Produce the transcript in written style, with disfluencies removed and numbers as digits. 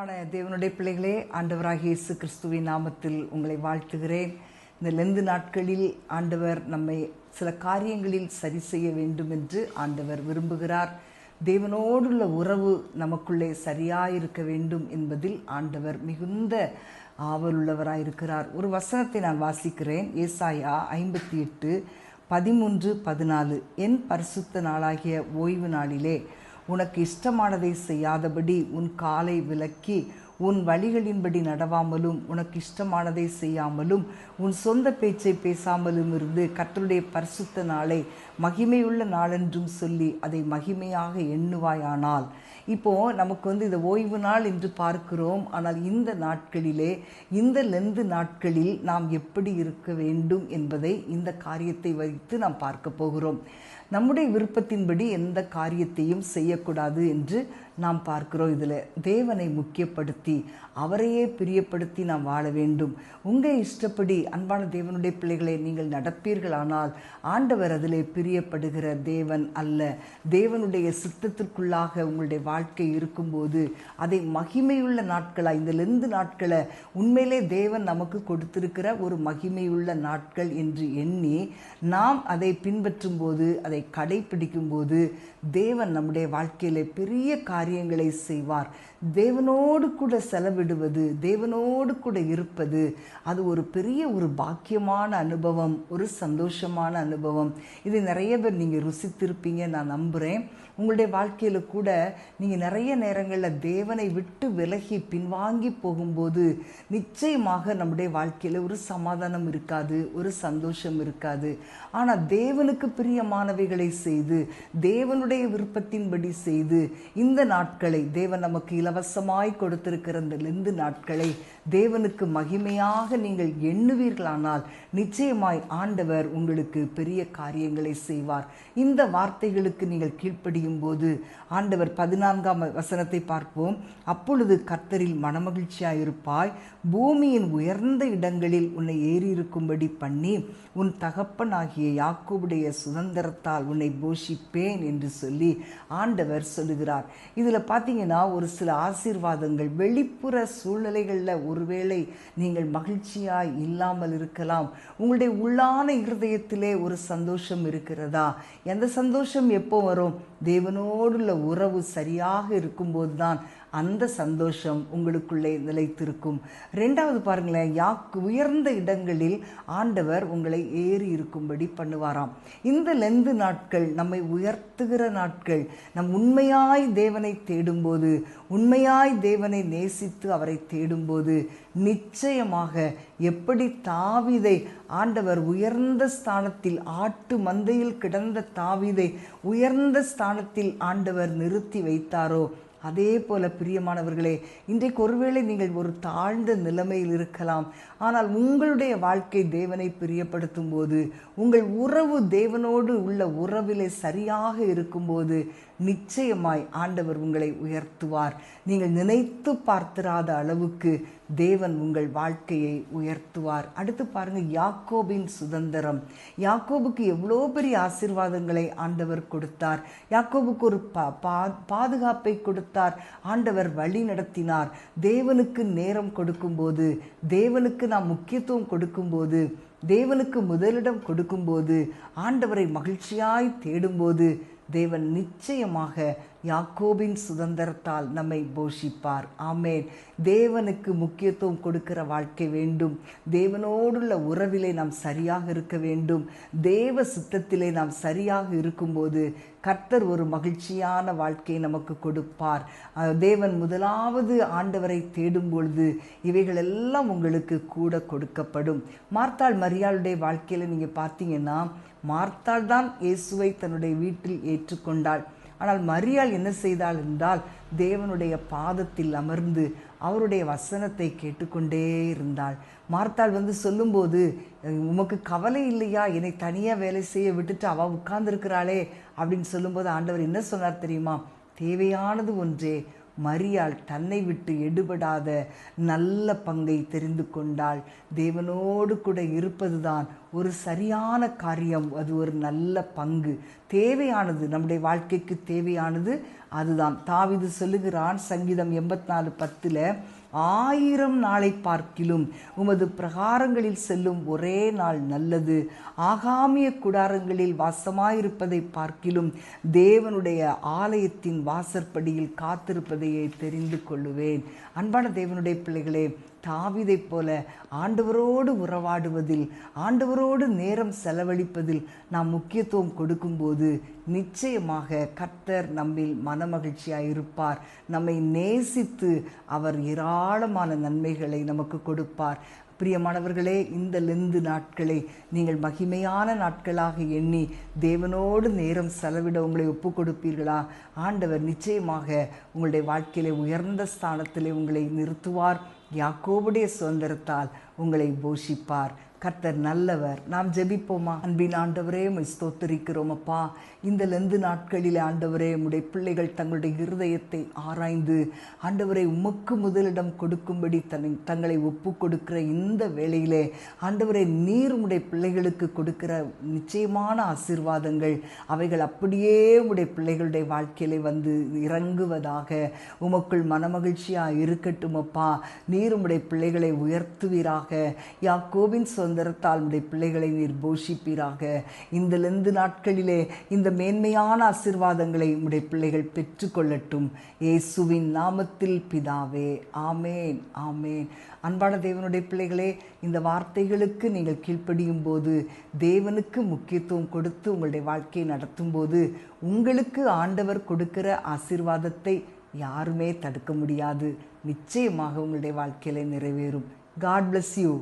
அன்பான தேவனுடைய பிள்ளைகளே, ஆண்டவராகிய இயேசு கிறிஸ்துவின் நாமத்தில் உங்களை வாழ்த்துகிறேன். இந்த லெந்து நாட்களில் ஆண்டவர் நம்மை சில காரியங்களில் சரி செய்ய வேண்டும் என்று ஆண்டவர் விரும்புகிறார். தேவனோடுள்ள உறவு நமக்குள்ளே சரியாயிருக்க வேண்டும் என்பதில் ஆண்டவர் மிகுந்த ஆவலுள்ளவராயிருக்கிறார். ஒரு வசனத்தை நான் வாசிக்கிறேன். ஏசாயா 58:13-14. என் பரிசுத்த நாளாகிய ஓய்வு நாளிலே உனக்கு இஷ்டமானதை செய்யாதபடி உன் காலை விலக்கி உன் வழிகளின்படி நடவாமலும் உனக்கு இஷ்டமானதை செய்யாமலும் உன் சொந்த பேச்சை பேசாமலும் இருந்து கர்த்தருடைய பரிசுத்த நாளை மகிமையுள்ள நாளென்றும் சொல்லி அதை மகிமையாக எண்ணுவாயானால். இப்போது நமக்கு இந்த ஓய்வு நாள் என்று பார்க்கிறோம். ஆனால் இந்த நாட்களிலே, இந்த லெந்து நாட்களில் நாம் எப்படி இருக்க வேண்டும் என்பதை இந்த காரியத்தை வைத்து நாம் பார்க்க போகிறோம். நம்முடைய விருப்பத்தின்படி எந்த காரியத்தையும் செய்யக்கூடாது என்று நாம் பார்க்கிறோம். இதில் தேவனை முக்கியப்படுத்தி அவரையே பிரியப்படுத்தி நாம் வாழ வேண்டும். உங்கள் இஷ்டப்படி அன்பான தேவனுடைய பிள்ளைகளை நீங்கள் நடப்பீர்களானால் ஆண்டவர் அதிலே பிரியப்படுகிற தேவன் அல்ல. தேவனுடைய சித்தத்திற்குள்ளாக உங்களுடைய வாழ்க்கை இருக்கும்போது அதை மகிமையுள்ள நாட்களாக, இந்த லெந்து நாட்களை உண்மையிலே தேவன் நமக்கு கொடுத்திருக்கிற ஒரு மகிமையுள்ள நாட்கள் என்று எண்ணி நாம் அதை பின்பற்றும் போது, அதை கடைபிடிக்கும் போது தேவன் நம்முடைய வாழ்க்கையில் பெரிய காரியங்களை செய்வார். தேவனோடு கூட செலவிடுவது, தேவனோடு கூட இருப்பது, அது ஒரு பெரிய ஒரு பாக்கியமான அனுபவம், ஒரு சந்தோஷமான அனுபவம். இது நிறைய பேர் நீங்கள் ருசித்திருப்பீங்க நான் நம்புகிறேன். உங்களுடைய வாழ்க்கையில் கூட நீங்கள் நிறைய நேரங்களில் தேவனை விட்டு விலகி பின்வாங்கி போகும்போது நிச்சயமாக நம்முடைய வாழ்க்கையில் ஒரு சமாதானம் இருக்காது, ஒரு சந்தோஷம் இருக்காது. ஆனால் தேவனுக்கு பிரியமானவைகளை செய்து, தேவனுடைய விருப்பத்தின்படி செய்து, இந்த நாட்களை தேவன் நமக்கு இலவசமாய் கொடுத்திருக்கிற இந்த லெந்து நாட்களை தேவனுக்கு மகிமையாக நீங்கள் எண்ணுவீர்களானால் நிச்சயமாய் ஆண்டவர் உங்களுக்கு பெரிய காரியங்களை செய்வார். இந்த வார்த்தைகளுக்கு நீங்கள் கீழ்ப்படியும் போது ஆண்டவர் 14ஆம் வசனத்தை பார்ப்போம். அப்பொழுது கர்த்தரில் மனமகிழ்ச்சியாயிருப்பாய், பூமியின் உயர்ந்த இடங்களில் உன்னை ஏறியிருக்கும்படி பண்ணி உன் தகப்பனாகிய யாக்கோபுடைய சுதந்திரத்தால் உன்னை போஷிப்பேன் என்று சொல்லி ஆண்டவர் சொல்லுகிறார். இதில் பார்த்தீங்கன்னா ஒரு சில ஆசீர்வாதங்கள் வெளிப்புற சூழ்நிலைகளில் ஒருவேளை நீங்கள் மகிழ்ச்சியாய் இல்லாமல் இருக்கலாம். உங்களுடைய உள்ளான இருதயத்திலே ஒரு சந்தோஷம் இருக்கிறதா? எந்த சந்தோஷம் எப்போ வரும்? தேவனோடுள்ள உறவு சரியாக இருக்கும்போது தான் அந்த சந்தோஷம் உங்களுக்குள்ளே நிலைத்திருக்கும். ரெண்டாவது பாருங்களேன், உயர்ந்த இடங்களில் ஆண்டவர் உங்களை ஏறி இருக்கும்படி பண்ணுவாராம். இந்த லெந்து நாட்கள் நம்மை உயர்த்துகிற நாட்கள். நம் உண்மையாய் தேவனை தேடும்போது, உண்மையாய் தேவனை நேசித்து அவரை தேடும்போது நிச்சயமாக எப்படி தாவீதை ஆண்டவர் உயர்ந்த ஸ்தானத்தில், ஆட்டு மந்தையில் கிடந்த தாவீதை உயர்ந்த ஸ்தானத்தில் ஆண்டவர் நிறுத்தி வைத்தாரோ, அதே போல பிரியமானவர்களே, இன்றைக்கு ஒருவேளை நீங்கள் ஒரு தாழ்ந்த நிலைமையில் இருக்கலாம். ஆனால் உங்களுடைய வாழ்க்கை தேவனை பிரியப்படுத்தும் போது, உங்கள் உறவு தேவனோடு உள்ள உறவிலே சரியாக இருக்கும்போது நிச்சயமாய் ஆண்டவர் உங்களை உயர்த்துவார். நீங்கள் நினைத்து பார்த்திராத அளவுக்கு தேவன் உங்கள் வாழ்க்கையை உயர்த்துவார். அடுத்து பாருங்க, யாக்கோபின் சுதந்திரம். யாக்கோபுக்கு எவ்வளோ பெரிய ஆசீர்வாதங்களை ஆண்டவர் கொடுத்தார். யாக்கோபுக்கு ஒரு பாதுகாப்பை கொடுத்தார். ஆண்டவர் வழி நடத்தினார். தேவனுக்கு நேரம் கொடுக்கும்போது, தேவனுக்கு நாம் முக்கியத்துவம் கொடுக்கும்போது, தேவனுக்கு முதலிடம் கொடுக்கும்போது, ஆண்டவரை மகிழ்ச்சியாய் தேடும்போது தேவன் நிச்சயமாக யாக்கோபின் சுதந்திரத்தால் நம்மை போஷிப்பார். ஆமேன். தேவனுக்கு முக்கியத்துவம் கொடுக்கிற வாழ்க்கை வேண்டும். தேவனோடுள்ள உறவிலே நாம் சரியாக இருக்க வேண்டும். தேவ சித்தத்திலே நாம் சரியாக இருக்கும்போது கர்த்தர் ஒரு மகிழ்ச்சியான வாழ்க்கையை நமக்கு கொடுப்பார். தேவன் முதலாவது ஆண்டவரை தேடும் பொழுது இவைகளெல்லாம் உங்களுக்கு கூட கொடுக்கப்படும். மார்த்தாள் மரியாளுடைய வாழ்க்கையில் நீங்கள் பார்த்தீங்கன்னா, மார்த்தாள் தான் இயேசுவை தன்னுடைய வீட்டில் ஏற்றுக்கொண்டாள். ஆனால் மரியாள் என்ன செய்தாள் என்றால், தேவனுடைய பாதத்தில் அமர்ந்து அவருடைய வசனத்தை கேட்டுக்கொண்டே இருந்தாள். மார்த்தாள் சொல்லும்போது, உமக்கு கவலை இல்லையா, என்னை தனியாக வேலை செய்ய விட்டுட்டு அவள் உட்கார்ந்துருக்கிறாளே அப்படின்னு சொல்லும்போது ஆண்டவர் என்ன சொன்னார் தெரியுமா? தேவையானது ஒன்றே, மரியாள் தன்னை விட்டு எடுபடாத நல்ல பங்கை தெரிந்து கொண்டாள். தேவனோடு கூட இருப்பதுதான் ஒரு சரியான காரியம். அது ஒரு நல்ல பங்கு, தேவையானது, நம்முடைய வாழ்க்கைக்கு தேவையானது அதுதான். தாவீது சொல்லுகிறான் சங்கீதம் 84:10, 1000 நாளை பார்க்கிலும் உமது பிரகாரங்களில் செல்லும் ஒரே நாள் நல்லது. ஆகாமிய கூடாரங்களில் வாசமாயிருப்பதை பார்க்கிலும் தேவனுடைய ஆலயத்தின் வாசற்படியில் காத்திருப்பதையே தெரிந்து கொள்ளுவேன். அன்பான தேவனுடைய பிள்ளைகளே, தாவீதை போல ஆண்டவரோடு உறவாடுவதில், ஆண்டவரோடு நேரம் செலவழிப்பதில் நாம் முக்கியத்துவம் கொடுக்கும்போது நிச்சயமாக கர்த்தர் நம்மில் மனமகிழ்ச்சியாக இருப்பார். நம்மை நேசித்து அவர் ஏராளமான நன்மைகளை நமக்கு கொடுப்பார். பிரியமானவர்களே, இந்த லெந்து நாட்களை நீங்கள் மகிமையான நாட்களாக எண்ணி தேவனோடு நேரம் செலவிட உங்களை ஒப்பு கொடுப்பீர்களா? ஆண்டவர் நிச்சயமாக உங்களுடைய வாழ்க்கையிலே உயர்ந்த ஸ்தானத்திலே உங்களை நிறுத்துவார். யாக்கோபுடைய சுதந்திரத்தால் உங்களை போஷிப்பார். கர்த்தர் நல்லவர். நாம் ஜெபிப்போமா? அன்பின் ஆண்டவரே, உம்மை ஸ்தோத்திரிக்கிறோம் அப்பா. இந்த லெந்து நாட்களிலே ஆண்டவரே, உம்முடைய பிள்ளைகள் தங்களுடைய இருதயத்தை ஆராய்ந்து ஆண்டவரை உமக்கு முதலிடம் கொடுக்கும்படி தங்களை ஒப்பு கொடுக்கிற இந்த வேளையிலே ஆண்டவரை, நீர் உம்முடைய பிள்ளைகளுக்கு கொடுக்கிற நிச்சயமான ஆசீர்வாதங்கள் அவைகள் அப்படியே உம்முடைய பிள்ளைகளுடைய வாழ்க்கையிலே வந்து இறங்குவதாக. உமக்குள் மனமகிழ்ச்சியாக இருக்கட்டும் அப்பா. நீர் உம்முடைய பிள்ளைகளை உயர்த்துவீராக. யாக்கோபின் சுதந்திரத்தால் உம்முடைய பிள்ளைகளை நீர் போஷிப்பீராக. இந்த லெந்து நாட்களிலே இந்த மேன்மையான ஆசீர்வாதங்களை உம்முடைய பிள்ளைகள் பெற்றுக்கொள்ளட்டும். இயேசுவின் நாமத்தில் பிதாவே, ஆமேன், ஆமேன். அன்பான தேவனுடைய பிள்ளைகளே, இந்த வார்த்தைகளுக்கு நீங்கள் கீழ்ப்படியும் போது, தேவனுக்கு முக்கியத்துவம் கொடுத்து உங்களுடைய வாழ்க்கையை நடத்தும் போது, உங்களுக்கு ஆண்டவர் கொடுக்கிற ஆசீர்வாதத்தை யாருமே தடுக்க முடியாது. நிச்சயமாக உங்களுடைய வாழ்க்கையில நிறைவேறும். God bless you.